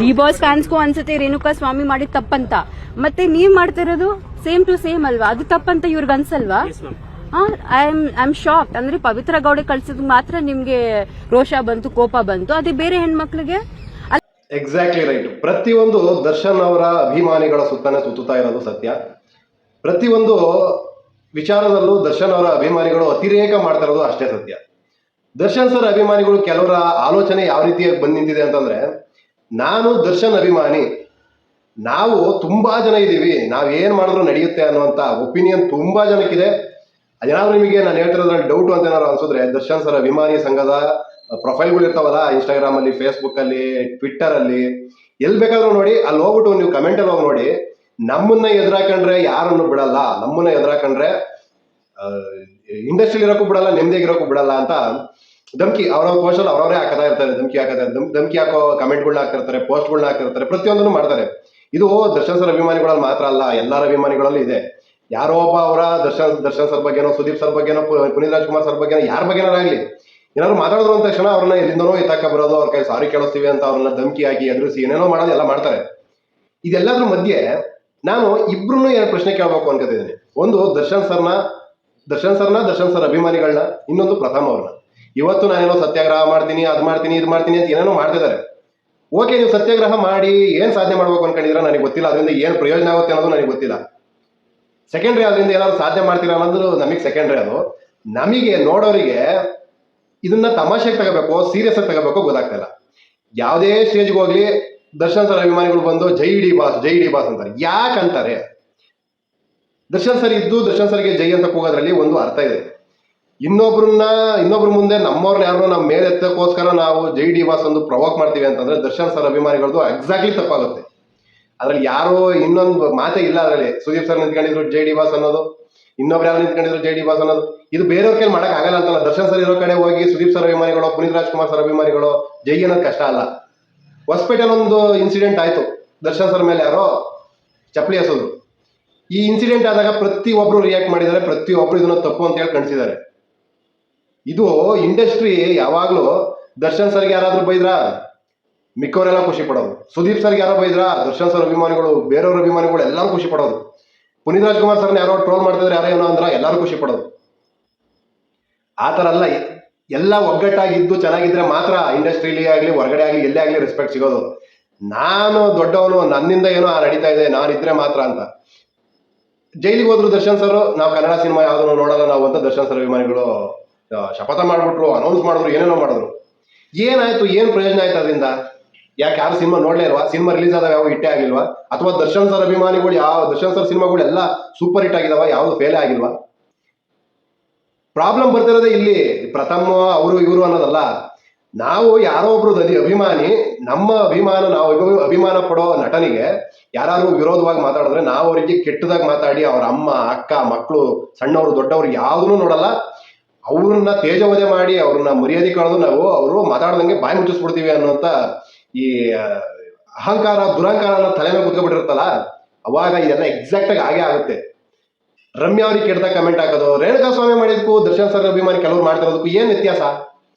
D boss ಫ್ಯಾನ್ಸ್ಗೂ ಅನ್ಸುತ್ತೆ ರೇಣುಕಾ ಸ್ವಾಮಿ ಮಾಡಿದ ತಪ್ಪಂತ, ಮತ್ತೆ ನೀವ್ ಮಾಡ್ತಿರೋದು ಸೇಮ್ ಟು ಸೇಮ್ ಅಲ್ವಾ? ಅದು ತಪ್ಪಂತ ಇವ್ರಿಗೆ ಅನ್ಸಲ್ವಾ? I am shock. ಅಂದ್ರೆ ಪವಿತ್ರ ಗೌಡೆ ಕಳ್ಸಿದ್ ಮಾತ್ರ ನಿಮ್ಗೆ ರೋಷ ಬಂತು, ಕೋಪ ಬಂತು, ಅದೇ ಬೇರೆ ಹೆಣ್ಮಕ್ಳಿಗೆ ಎಕ್ಸಾಕ್ಟ್ಲಿ ರೈಟ್. ಪ್ರತಿಯೊಂದು ದರ್ಶನ್ ಅವರ ಅಭಿಮಾನಿಗಳ ಸುತ್ತನೇ ಸುತ್ತುತ್ತಾ ಇರೋದು ಸತ್ಯ. ಪ್ರತಿಯೊಂದು ವಿಚಾರದಲ್ಲೂ ದರ್ಶನ್ ಅವರ ಅಭಿಮಾನಿಗಳು ಅತಿರೇಕ ಮಾಡ್ತಾ ಇರೋದು ಅಷ್ಟೇ ಸತ್ಯ. ದರ್ಶನ್ ಸರ್ ಅಭಿಮಾನಿಗಳು ಕೆಲವರ ಆಲೋಚನೆ ಯಾವ ರೀತಿಯಾಗಿ ಬಂದು ನಿಂತಿದೆ ಅಂತಂದ್ರೆ, ನಾನು ದರ್ಶನ್ ಅಭಿಮಾನಿ, ನಾವು ತುಂಬಾ ಜನ ಇದ್ದೀವಿ, ನಾವೇನ್ ಮಾಡಿದ್ರು ನಡೆಯುತ್ತೆ ಅನ್ನುವಂತ ಒಪಿನಿಯನ್ ತುಂಬಾ ಜನಕ್ಕಿದೆ. ಅದೇನಾದ್ರು ನಿಮಗೆ ನಾನು ಹೇಳ್ತಿರೋದ್ರಲ್ಲಿ ಡೌಟ್ ಅಂತ ಏನಾದ್ರು ಅನ್ಸಿದ್ರೆ, ದರ್ಶನ್ ಸರ್ ಅಭಿಮಾನಿ ಸಂಘದ ಪ್ರೊಫೈಲ್ಗಳು ಇರ್ತಾವಲ್ಲ, ಇನ್ಸ್ಟಾಗ್ರಾಮ್ ಅಲ್ಲಿ, ಫೇಸ್ಬುಕ್ ಅಲ್ಲಿ, ಟ್ವಿಟ್ಟರ್ ಅಲ್ಲಿ, ಎಲ್ಲಿ ಬೇಕಾದ್ರೂ ನೋಡಿ, ಅಲ್ಲಿ ಹೋಗ್ಬಿಟ್ಟು ನೀವು ಕಮೆಂಟ್ ಅಲ್ಲಿ ಹೋಗಿ ನೋಡಿ. ನಮ್ಮನ್ನ ಎದುರಾಕೊಂಡ್ರೆ ಯಾರನ್ನು ಬಿಡಲ್ಲ, ನಮ್ಮನ್ನ ಎದುರಾಕೊಂಡ್ರೆ ಇಂಡಸ್ಟ್ರಿಲಿ ಇರೋಕ್ಕೂ ಬಿಡಲ್ಲ, ನೆಮ್ಮದಿಯಾಗಿರೋಕ್ಕೂ ಬಿಡಲ್ಲ ಅಂತ ಧಮ್ಕಿ ಅವ್ರವ್ರ ಪೋಸ್ಟಲ್ಲಿ ಅವ್ರವರೇ ಹಾಕತಾ ಇರ್ತಾರೆ. ಧಮ್ಕಿ ಹಾಕೋ ಕಮೆಂಟ್ಗಳನ್ನ ಹಾಕ್ತಿರ್ತಾರೆ, ಪೋಸ್ಟ್ಗಳನ್ನ ಹಾಕ್ತಿರ್ತಾರೆ, ಪ್ರತಿಯೊಂದನ್ನು ಮಾಡ್ತಾರೆ. ಇದು ದರ್ಶನ್ ಸರ್ ಅಭಿಮಾನಿಗಳಲ್ಲಿ ಮಾತ್ರ ಅಲ್ಲ, ಎಲ್ಲರ ಅಭಿಮಾನಿಗಳಲ್ಲೂ ಇದೆ. ಯಾರೋ ಒಬ್ಬ ಅವರ ದರ್ಶನ್ ಸರ್ ಬಗ್ಗೆನೋ, ಸುದೀಪ್ ಸರ್ ಬಗ್ಗೆನೋ, ಪುನೀತ್ ರಾಜ್ಕುಮಾರ್ ಸರ್ ಬಗ್ಗೆನೋ, ಯಾರ ಬಗ್ಗೆನಾಗಲಿ ಏನಾದ್ರು ಮಾತಾಡಿದ್ರು ಅಂತ ತಕ್ಷಣ ಅವ್ರನ್ನ ಎಲ್ಲಿಂದನೋ ಎತ್ತಾಕ ಬರೋದು, ಅವ್ರ ಕೈ ಸಾರಿ ಕೇಳಿಸ್ತೀವಿ ಅಂತ ಅವ್ರನ್ನ ಧಮ್ಕಿ ಹಾಕಿ ಎದುರಿಸಿ ಏನೇನೋ ಮಾಡೋದು ಎಲ್ಲ ಮಾಡ್ತಾರೆ. ಇದೆಲ್ಲದ್ರ ಮಧ್ಯೆ ನಾನು ಇಬ್ರು ಎರಡು ಪ್ರಶ್ನೆ ಕೇಳಬೇಕು ಅನ್ಕೋತಿದ್ದೀನಿ. ಒಂದು ದರ್ಶನ್ ಸರ್ ಅಭಿಮಾನಿಗಳನ್ನ, ಇನ್ನೊಂದು ಪ್ರಥಮ್ ಅವ್ರನ್ನ. ಇವತ್ತು ನಾನೇನೋ ಸತ್ಯಾಗ್ರಹ ಮಾಡ್ತೀನಿ, ಅದ್ ಮಾಡ್ತೀನಿ, ಇದು ಮಾಡ್ತೀನಿ ಅಂತ ಏನೇನೋ ಮಾಡ್ತಿದ್ದಾರೆ. ಓಕೆ, ನೀವು ಸತ್ಯಾಗ್ರಹ ಮಾಡಿ ಏನ್ ಸಾಧನೆ ಮಾಡ್ಬೇಕು ಅನ್ಕೊಂಡಿದ್ರೆ ನನಗೆ ಗೊತ್ತಿಲ್ಲ, ಅದರಿಂದ ಏನ್ ಪ್ರಯೋಜನ ಆಗುತ್ತೆ ಅನ್ನೋದು ನನಗೆ ಗೊತ್ತಿಲ್ಲ. ಸೆಕೆಂಡ್ರಿ, ಅದರಿಂದ ಏನಾದ್ರು ಸಾಧನೆ ಮಾಡ್ತೀರಾ ಅನ್ನೋದು ನಮಗೆ ಸೆಕೆಂಡ್ರಿ. ಅದು ನಮಗೆ ನೋಡೋರಿಗೆ ಇದನ್ನ ತಮಾಷೆಗೆ ತಗೋಬೇಕು, ಸೀರಿಯಸ್ ಆಗಿ ತಗೋಬೇಕು ಗೊತ್ತಾಗ್ತಾ ಇಲ್ಲ. ಯಾವುದೇ ಸ್ಟೇಜ್ಗೆ ಹೋಗ್ಲಿ ದರ್ಶನ್ ಸರ್ ಅಭಿಮಾನಿಗಳು ಬಂದು ಜೈ ಡಿ ಬಾಸ್ ಅಂತಾರೆ. ಯಾಕಂತಾರೆ? ದರ್ಶನ್ ಸರ್ ಇದ್ದು ದರ್ಶನ್ ಸರ್ಗೆ ಜೈ ಅಂತ ಕೂಗೋದ್ರಲ್ಲಿ ಒಂದು ಅರ್ಥ ಇದೆ. ಇನ್ನೊಬ್ರ ಮುಂದೆ ನಮ್ಮವ್ರನ್ನ ಯಾರನ್ನೋ ನಮ್ಮ ಮೇಲೆ ಎತ್ತಕ್ಕೋಸ್ಕರ ನಾವು ಜೈ ಡಿ ಬಾಸ್ ಒಂದು ಪ್ರವೋಕ್ ಮಾಡ್ತೀವಿ ಅಂತಂದ್ರೆ ದರ್ಶನ್ ಸರ್ ಅಭಿಮಾನಿಗಳದ್ದು ಎಕ್ಸಾಕ್ಟ್ಲಿ ತಪ್ಪಾಗುತ್ತೆ. ಅದ್ರಲ್ಲಿ ಯಾರೋ ಇನ್ನೊಂದು ಮಾತೇ ಇಲ್ಲ. ಅದರಲ್ಲಿ ಸುದೀಪ್ ಸರ್ ನಿಂತ್ಕೊಂಡಿದ್ರು ಜೈ ಡಿ ಬಾಸ್ ಅನ್ನೋದು, ಇನ್ನೊಬ್ರು ಯಾರು ನಿಂತ್ಕೊಂಡಿದ್ರು ಜೈ ಡಿ ಬಾಸ್ ಅನ್ನೋದು. ಇದು ಬೇರೆಯವ್ರ ಕೈಲಿ ಮಾಡಕ್ ಆಗಲ್ಲ ಅಂತಲ್ಲ. ದರ್ಶನ್ ಸರ್ ಇರೋ ಕಡೆ ಹೋಗಿ ಸುದೀಪ್ ಸರ್ ಅಭಿಮಾನಿಗಳು, ಪುನೀತ್ ರಾಜ್ಕುಮಾರ್ ಸರ್ ಅಭಿಮಾನಿಗಳು ಜೈ ಅನ್ನೋದು ಕಷ್ಟ ಅಲ್ಲ. ಹೊಸಪೇಟೆಲ್ ಒಂದು ಇನ್ಸಿಡೆಂಟ್ ಆಯ್ತು, ದರ್ಶನ್ ಸರ್ ಮೇಲೆ ಯಾರೋ ಚಪ್ಪಲಿ ಎಸೋದು. ಈ ಇನ್ಸಿಡೆಂಟ್ ಆದಾಗ ಪ್ರತಿಯೊಬ್ರು ರಿಯಾಕ್ಟ್ ಮಾಡಿದ್ದಾರೆ, ಪ್ರತಿಯೊಬ್ರು ಇದನ್ನ ತಪ್ಪು ಅಂತ ಹೇಳಿ ಕಾಣಿಸಿದ್ದಾರೆ. ಇದು ಇಂಡಸ್ಟ್ರಿ ಯಾವಾಗ್ಲೂ ದರ್ಶನ್ ಸರ್ಗೆ ಯಾರಾದ್ರೂ ಬೈದ್ರಾ ಮಿಕ್ಕವರೆಲ್ಲ ಖುಷಿ ಪಡೋದು, ಸುದೀಪ್ ಸರ್ಗೆ ಯಾರೋ ಬೈದ್ರಾ ದರ್ಶನ್ ಸರ್ ಅಭಿಮಾನಿಗಳು, ಬೇರೆಯವ್ರ ಅಭಿಮಾನಿಗಳು ಎಲ್ಲರೂ ಖುಷಿ ಪಡೋದು, ಪುನೀತ್ ರಾಜ್ಕುಮಾರ್ ಸರ್ನ ಯಾರೋ ಟ್ರೋಲ್ ಮಾಡ್ತಿದ್ರೆ ಯಾರೋ ಏನೋ ಅಂದ್ರ ಎಲ್ಲರೂ ಖುಷಿ ಪಡೋದು. ಆ ಥರ ಅಲ್ಲ. ಎಲ್ಲ ಒಗ್ಗಟ್ಟಾಗಿದ್ದು ಚೆನ್ನಾಗಿದ್ರೆ ಮಾತ್ರ ಇಂಡಸ್ಟ್ರಿಲಿ ಆಗಲಿ, ಹೊರಗಡೆ ಆಗಲಿ, ಎಲ್ಲೇ ಆಗಲಿ ರೆಸ್ಪೆಕ್ಟ್ ಸಿಗೋದು. ನಾನು ದೊಡ್ಡವನು, ನನ್ನಿಂದ ಏನೋ ನಡೀತಾ ಇದೆ, ನಾನಿದ್ರೆ ಮಾತ್ರ ಅಂತ. ಜೈಲಿಗೆ ಹೋದ್ರು ದರ್ಶನ್ ಸರ್, ನಾವು ಕನ್ನಡ ಸಿನಿಮಾ ಯಾವ್ದನ್ನು ನೋಡಲ್ಲ ನಾವು ಅಂತ ದರ್ಶನ್ ಸರ್ ಅಭಿಮಾನಿಗಳು ಶಪಥ ಮಾಡ್ಬಿಟ್ರು, ಅನೌನ್ಸ್ ಮಾಡಿದ್ರು, ಏನೇನೋ ಮಾಡಿದ್ರು. ಏನಾಯ್ತು? ಏನ್ ಪ್ರಯೋಜನ ಆಯ್ತು ಅದರಿಂದ? ಯಾಕೆ ಯಾರು ಸಿನಿಮಾ ನೋಡ್ಲೇ ಇಲ್ವಾ? ಸಿನಿಮಾ ರಿಲೀಸ್ ಆದಾಗ ಯಾವ ಹಿಟ್ಟೇ ಆಗಿಲ್ವಾ? ಅಥವಾ ದರ್ಶನ್ ಸರ್ ಅಭಿಮಾನಿಗಳು ದರ್ಶನ್ ಸರ್ ಸಿನಿಮಾಗಳು ಎಲ್ಲ ಸೂಪರ್ ಹಿಟ್ ಆಗಿದಾವ, ಯಾವ್ದು ಫೇಲೇ ಆಗಿಲ್ವಾ? ಪ್ರಾಬ್ಲಮ್ ಬರ್ತಿರೋದೇ ಇಲ್ಲಿ. ಪ್ರಥಮ ಅವರು ಇವರು ಅನ್ನೋದಲ್ಲ. ನಾವು ಯಾರೋ ಒಬ್ರು ಅಭಿಮಾನಿ, ನಮ್ಮ ನಾವು ಅಭಿಮಾನ ಪಡೋ ನಟನಿಗೆ ಯಾರು ವಿರೋಧವಾಗಿ ಮಾತಾಡಿದ್ರೆ ನಾವು ಅವರಿಗೆ ಕೆಟ್ಟದಾಗಿ ಮಾತಾಡಿ, ಅವ್ರ ಅಮ್ಮ, ಅಕ್ಕ, ಮಕ್ಕಳು, ಸಣ್ಣವರು, ದೊಡ್ಡವರು ಯಾವ್ದನ್ನು ನೋಡಲ್ಲ. ಅವ್ರನ್ನ ತೇಜವಧೆ ಮಾಡಿ, ಅವ್ರನ್ನ ಮರ್ಯಾದೆ ಕಳೆದು ನಾವು ಅವರು ಮಾತಾಡ್ದಂಗೆ ಬಾಯಿ ಮುಚ್ಚಿಸ್ಬಿಡ್ತೀವಿ ಅನ್ನೋಂಥ ಈ ಅಹಂಕಾರ, ದುರಹಂಕಾರ ತಲೆ ಮೇಲೆ ಕುತ್ಕೊಬಿಟ್ಟಿರುತ್ತಲ್ಲ, ಅವಾಗ ಇದೆಲ್ಲ ಎಕ್ಸಾಕ್ಟ್ ಆಗಿ ಹಾಗೆ ಆಗುತ್ತೆ. ರಮ್ಯಾ ಅವ್ರಿಗೆ ಕೆಟ್ಟದಾಗ ಕಮೆಂಟ್ ಹಾಕೋದು, ರೇಣುಕಾ ಸ್ವಾಮಿ ಮಾಡಿದ್ಕು ದರ್ಶನ್ ಸರ್ ಅಭಿಮಾನಿ ಕೆಲವರು ಮಾಡ್ತಿರೋದಕ್ಕೂ ಏನ್ ವ್ಯತ್ಯಾಸ?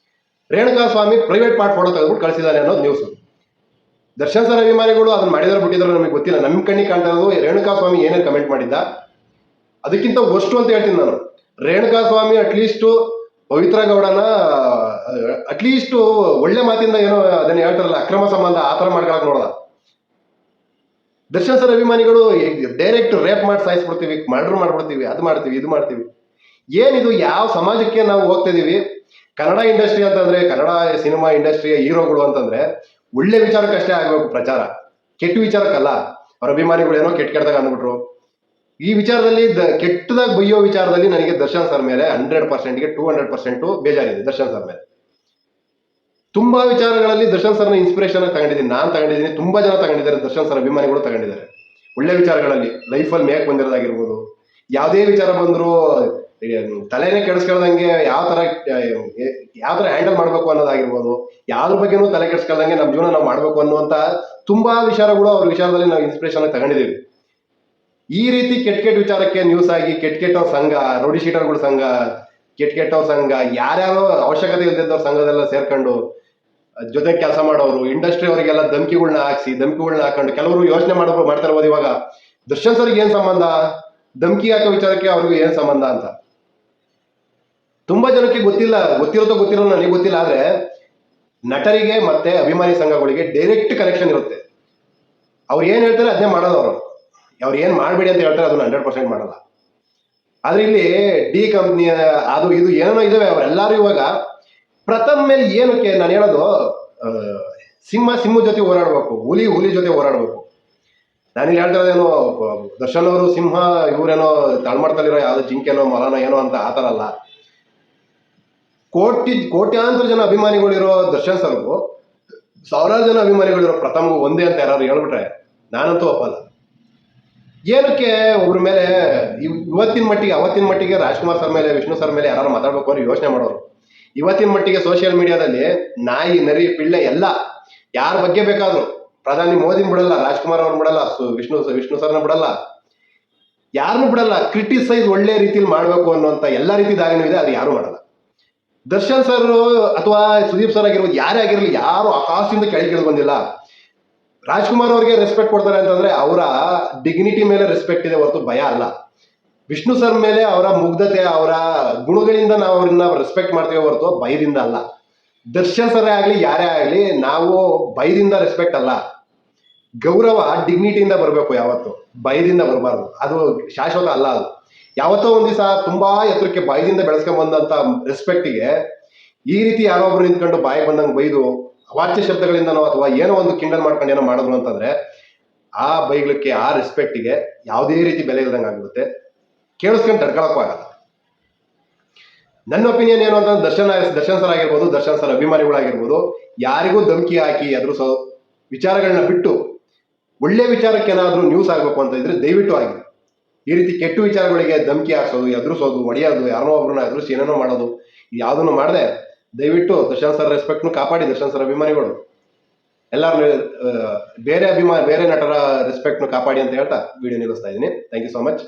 ರೇಣುಕಾ ಸ್ವಾಮಿ ಪ್ರೈವೇಟ್ ಪಾರ್ಟ್ ಫೋಟೋ ತೆಗೆದ್ಬಿಟ್ಟು ಕಳಿಸಿದಾನೆ ಅನ್ನೋದು ನ್ಯೂಸ್. ದರ್ಶನ್ ಸರ್ ಅಭಿಮಾನಿಗಳು ಅದನ್ನ ಮಾಡಿದಾರೋ ಬಿಟ್ಟಿದಾರೋ ನಮಗೆ ಗೊತ್ತಿಲ್ಲ. ನಮ್ಮ ಕಣ್ಣಿಗೆ ಕಾಣ್ತಾ ಇರೋದು ರೇಣುಕಾ ಸ್ವಾಮಿ ಏನೇನು ಕಮೆಂಟ್ ಮಾಡಿದ್ದ. ಅದಕ್ಕಿಂತ ವರ್ಸ್ಟ್ ಅಂತ ಹೇಳ್ತೀನಿ ನಾನು. ರೇಣುಕಾ ಸ್ವಾಮಿ ಅಟ್ಲೀಸ್ಟ್ ಪವಿತ್ರ ಗೌಡನ ಅಟ್ಲೀಸ್ಟ್ ಒಳ್ಳೆ ಮಾತಿಂದ ಏನೋ ಅದನ್ನ ಹೇಳ್ತಾರಲ್ಲ, ಅಕ್ರಮ ಸಂಬಂಧ ಆ ಥರ ಮಾಡ್ಕೊಳಕ್ ನೋಡಲ್ಲ. ದರ್ಶನ್ ಸರ್ ಅಭಿಮಾನಿಗಳು ಡೈರೆಕ್ಟ್ ರೇಪ್ ಮಾಡಿ ಸಾಯಿಸ್ಬಿಡ್ತೀವಿ, ಮರ್ಡರ್ ಮಾಡ್ಬಿಡ್ತೀವಿ, ಅದು ಮಾಡ್ತೀವಿ, ಇದು ಮಾಡ್ತೀವಿ. ಏನಿದು? ಯಾವ ಸಮಾಜಕ್ಕೆ ನಾವು ಹೋಗ್ತಾ ಇದೀವಿ? ಕನ್ನಡ ಇಂಡಸ್ಟ್ರಿ ಅಂತಂದ್ರೆ, ಕನ್ನಡ ಸಿನಿಮಾ ಇಂಡಸ್ಟ್ರಿಯ ಹೀರೋಗಳು ಅಂತಂದ್ರೆ ಒಳ್ಳೆ ವಿಚಾರಕ್ಕಷ್ಟೇ ಆಗ್ಬೇಕು ಪ್ರಚಾರ, ಕೆಟ್ಟ ವಿಚಾರಕ್ಕಲ್ಲ. ಅವ್ರ ಅಭಿಮಾನಿಗಳು ಏನೋ ಕೆಟ್ಟದಾಗ ಅಂದ್ಬಿಟ್ರು. ಈ ವಿಚಾರದಲ್ಲಿ ಕೆಟ್ಟದಾಗ ಬೈಯೋ ವಿಚಾರದಲ್ಲಿ ನನಗೆ ದರ್ಶನ್ ಸರ್ ಮೇಲೆ 100%ಗೆ 200% ಬೇಜಾರಿದೆ. ದರ್ಶನ್ ಸರ್ ಮೇಲೆ ತುಂಬಾ ವಿಚಾರಗಳಲ್ಲಿ ದರ್ಶನ್ ಸರ್ನ ಇನ್ಸ್ಪಿರೇಷನ್ ತಗೊಂಡಿದ್ದೀನಿ, ನಾನು ತಗೊಂಡಿದ್ದೀನಿ, ತುಂಬಾ ಜನ ತಗೊಂಡಿದ್ದಾರೆ, ದರ್ಶನ್ ಸರ್ ಅಭಿಮಾನಿಗಳು ತಗೊಂಡಿದ್ದಾರೆ. ಒಳ್ಳೆ ವಿಚಾರಗಳಲ್ಲಿ ಲೈಫಲ್ಲಿ ಮೇಕ್ ಬಂದಿರೋದಾಗಿರ್ಬೋದು, ಯಾವುದೇ ವಿಚಾರ ಬಂದ್ರು ತಲೆನೇ ಕೆಡಿಸ್ಕೊಳ್ದಂಗೆ ಯಾವ ತರ ಹ್ಯಾಂಡಲ್ ಮಾಡ್ಬೇಕು ಅನ್ನೋದಾಗಿರ್ಬೋದು, ಯಾವ್ದ್ರ ಬಗ್ಗೆನೂ ತಲೆ ಕೆಡಿಸ್ಕೊಳ್ದಂಗೆ ನಮ್ಮ ಜೀವನ ನಾವು ಮಾಡ್ಬೇಕು ಅನ್ನುವಂತ ತುಂಬಾ ವಿಚಾರಗಳು ಅವ್ರ ವಿಚಾರದಲ್ಲಿ ನಾವು ಇನ್ಸ್ಪಿರೇಷನ್ ತಗೊಂಡಿದ್ದೀವಿ. ಈ ರೀತಿ ಕೆಟ್ಟ ವಿಚಾರಕ್ಕೆ ನ್ಯೂಸ್ ಆಗಿ ಕೆಟ್ಟವ್ರ ಸಂಘ, ರೌಡಿ ಶೀಟರ್ಗಳ ಸಂಘ, ಕೆಟ್ಟವ್ರ ಸಂಘ, ಯಾರ್ಯಾರೋ ಅವಶ್ಯಕತೆ ಇಲ್ದಿದ್ದವ್ರ ಸಂಘದೆಲ್ಲ ಸೇರ್ಕೊಂಡು ಜೊತೆ ಕೆಲಸ ಮಾಡೋರು, ಇಂಡಸ್ಟ್ರಿ ಅವರಿಗೆಲ್ಲ ಧಮ್ಕಿಗಳನ್ನ ಹಾಕೊಂಡು ಕೆಲವರು ಯೋಚನೆ ಮಾಡ್ತಾ ಇರ್ಬೋದು ಇವಾಗ ದರ್ಶನ್ ಸರ್ಗೆ ಏನ್ ಸಂಬಂಧ, ಧಮ್ಕಿ ಹಾಕೋ ವಿಚಾರಕ್ಕೆ ಅವ್ರಿಗೂ ಏನ್ ಸಂಬಂಧ ಅಂತ ತುಂಬಾ ಜನಕ್ಕೆ ಗೊತ್ತಿರೋ ನನಗೆ ಗೊತ್ತಿಲ್ಲ. ಆದ್ರೆ ನಟರಿಗೆ ಮತ್ತೆ ಅಭಿಮಾನಿ ಸಂಘಗಳಿಗೆ ಡೈರೆಕ್ಟ್ ಕನೆಕ್ಷನ್ ಇರುತ್ತೆ. ಅವ್ರು ಏನ್ ಹೇಳ್ತಾರೆ ಅದನ್ನೇ ಮಾಡೋದು. ಅವ್ರು ಏನ್ ಮಾಡ್ಬೇಡಿ ಅಂತ ಹೇಳ್ತಾರೆ ಅದನ್ನ 100% ಮಾಡಲ್ಲ. ಆದ್ರೆ ಇಲ್ಲಿ ಡಿ ಕಂಪ್ನಿ ಅದು ಇದು ಏನೋ ಇದಾವೆ, ಅವರೆಲ್ಲರೂ ಇವಾಗ ಪ್ರಥಮ್ ಮೇಲೆ ಏನಕ್ಕೆ ನಾನು ಹೇಳೋದು, ಸಿಂಹ ಜೊತೆ ಹೋರಾಡ್ಬೇಕು, ಹುಲಿ ಜೊತೆ ಹೋರಾಡ್ಬೇಕು. ನಾನಿಲ್ಲಿ ಹೇಳ್ತಾ ಇರೋದೇನೋ ದರ್ಶನ್ ಅವರು ಸಿಂಹ, ಇವರೇನೋ ತಳ್ಮಾಡ್ತಲ್ಲಿರೋ ಯಾವ್ದು ಜಿಂಕೆನೋ ಮೊಲನೋ ಏನೋ ಅಂತ ಆತರ ಅಲ್ಲ. ಕೋಟ್ಯಾಂತರ ಜನ ಅಭಿಮಾನಿಗಳಿರೋ ದರ್ಶನ್ ಸರ್ಗೂ ಸಾವಿರಾರು ಜನ ಅಭಿಮಾನಿಗಳಿರೋ ಪ್ರಥಮ್ಗೂ ಒಂದೇ ಅಂತ ಯಾರು ಹೇಳ್ಬಿಟ್ರೆ ನಾನಂತೂ ಒಪ್ಪಲ್ಲ. ಏನಕ್ಕೆ ಒಬ್ರ ಮೇಲೆ ಅವತ್ತಿನ ಮಟ್ಟಿಗೆ ರಾಜ್ಕುಮಾರ್ ಸರ್ ಮೇಲೆ, ವಿಷ್ಣು ಸರ್ ಮೇಲೆ ಯಾರು ಮಾತಾಡ್ಬೇಕು ಅಂದ್ರೆ ಯೋಚನೆ ಮಾಡೋರು. ಇವತ್ತಿನ ಮಟ್ಟಿಗೆ ಸೋಷಿಯಲ್ ಮೀಡಿಯಾದಲ್ಲಿ ನಾಯಿ ನರಿ ಪಿಳ್ಳೆ ಎಲ್ಲ ಯಾರ ಬಗ್ಗೆ ಬೇಕಾದ್ರು, ಪ್ರಧಾನಿ ಮೋದಿನ ಬಿಡಲ್ಲ, ರಾಜ್ಕುಮಾರ್ ಅವ್ರನ್ನ ಬಿಡಲ್ಲ, ವಿಷ್ಣು ಸರ್ನ ಬಿಡಲ್ಲ, ಯಾರನ್ನು ಬಿಡಲ್ಲ. ಕ್ರಿಟಿಸೈಸ್ ಒಳ್ಳೆ ರೀತಿಯಲ್ಲಿ ಮಾಡ್ಬೇಕು ಅನ್ನೋಂಥ ಎಲ್ಲ ರೀತಿ ದಾರಿನೂ ಇದೆ, ಅದು ಯಾರು ಮಾಡಲ್ಲ. ದರ್ಶನ್ ಸರ್ ಅಥವಾ ಸುದೀಪ್ ಸರ್ ಆಗಿರ್ಬೋದು, ಯಾರೇ ಆಗಿರಲಿ, ಯಾರು ಆಕಾಶದಿಂದ ಕೆಳಗಿಳಿದು ಬಂದಿಲ್ಲ. ರಾಜ್ಕುಮಾರ್ ಅವ್ರಿಗೆ ರೆಸ್ಪೆಕ್ಟ್ ಕೊಡ್ತಾರೆ ಅಂತಂದ್ರೆ ಅವರ ಡಿಗ್ನಿಟಿ ಮೇಲೆ ರೆಸ್ಪೆಕ್ಟ್ ಇದೆ ಹೊರತು ಭಯ ಅಲ್ಲ. ವಿಷ್ಣು ಸರ್ ಮೇಲೆ ಅವರ ಮುಗ್ಧತೆ, ಅವರ ಗುಣಗಳಿಂದ ನಾವು ಅವ್ರನ್ನ ರೆಸ್ಪೆಕ್ಟ್ ಮಾಡ್ತೀವಿ ಹೊರತು ಭಯದಿಂದ ಅಲ್ಲ. ದರ್ಶನ್ ಸರೇ ಆಗ್ಲಿ ಯಾರೇ ಆಗ್ಲಿ, ನಾವು ಭಯದಿಂದ ರೆಸ್ಪೆಕ್ಟ್ ಅಲ್ಲ. ಗೌರವ ಡಿಗ್ನಿಟಿಯಿಂದ ಬರಬೇಕು, ಯಾವತ್ತು ಭಯದಿಂದ ಬರಬಾರ್ದು. ಅದು ಶಾಶ್ವತ ಅಲ್ಲ. ಅದು ಯಾವತ್ತೋ ಒಂದ್ ದಿವಸ ತುಂಬಾ ಎತ್ತರಕ್ಕೆ ಭಯದಿಂದ ಬೆಳೆಸ್ಕೊಂಡ್ ಬಂದಂತ ರೆಸ್ಪೆಕ್ಟಿಗೆ ಈ ರೀತಿ ಯಾರೋ ಒಬ್ರು ನಿಂತ್ಕೊಂಡು ಬಾಯಿ ಬಂದಂಗೆ ಬೈದು ಅವಾಚ್ಯ ಶಬ್ದಗಳಿಂದನೋ ಅಥವಾ ಏನೋ ಒಂದು ಕಿಂಡಲ್ ಮಾಡ್ಕೊಂಡು ಏನೋ ಮಾಡಿದ್ರು ಅಂತಂದ್ರೆ ಆ ಬೈಗ್ಲಿಕ್ಕೆ, ಆ ರೆಸ್ಪೆಕ್ಟಿಗೆ ಯಾವುದೇ ರೀತಿ ಬೆಲೆ ಇಲ್ದಂಗೆ ಆಗ್ಬಿಡುತ್ತೆ. ಕೇಳಿಸ್ಕೊಂಡು ತಡ್ಕೊಳಕ್ಕೂ ಆಗಲ್ಲ. ನನ್ನ ಒಪಿನಿಯನ್ ಏನು ಅಂತಂದ್ರೆ ದರ್ಶನ್ ಸರ್ ಆಗಿರ್ಬೋದು, ದರ್ಶನ್ ಸರ್ ಅಭಿಮಾನಿಗಳಾಗಿರ್ಬೋದು, ಯಾರಿಗೂ ಧಮ್ಕಿ ಹಾಕಿ ಎದುರಿಸೋ ವಿಚಾರಗಳನ್ನ ಬಿಟ್ಟು ಒಳ್ಳೆ ವಿಚಾರಕ್ಕೆ ಏನಾದ್ರೂ ನ್ಯೂಸ್ ಆಗಬೇಕು ಅಂತ ಇದ್ರೆ ದಯವಿಟ್ಟು ಆಗಿ. ಈ ರೀತಿ ಕೆಟ್ಟ ವಿಚಾರಗಳಿಗೆ ಧಮ್ಕಿ ಹಾಕ್ಸೋದು, ಎದುರಿಸೋದು, ಹೊಡೆಯೋದು, ಯಾರೋ ಒಬ್ರನ್ನ ಎದುರಿಸಿ ಏನೇನೋ ಮಾಡೋದು, ಯಾವುದನ್ನು ಮಾಡದೆ ದಯವಿಟ್ಟು ದರ್ಶನ್ ಸರ್ ರೆಸ್ಪೆಕ್ಟ್ನು ಕಾಪಾಡಿ. ದರ್ಶನ್ ಸರ್ ಅಭಿಮಾನಿಗಳು ಎಲ್ಲರೂ ಬೇರೆ ನಟರ ರೆಸ್ಪೆಕ್ಟ್ನು ಕಾಪಾಡಿ ಅಂತ ಹೇಳ್ತಾ ವಿಡಿಯೋ ನಿಲ್ಲಿಸ್ತಾ ಇದ್ದೀನಿ. Thank you so much.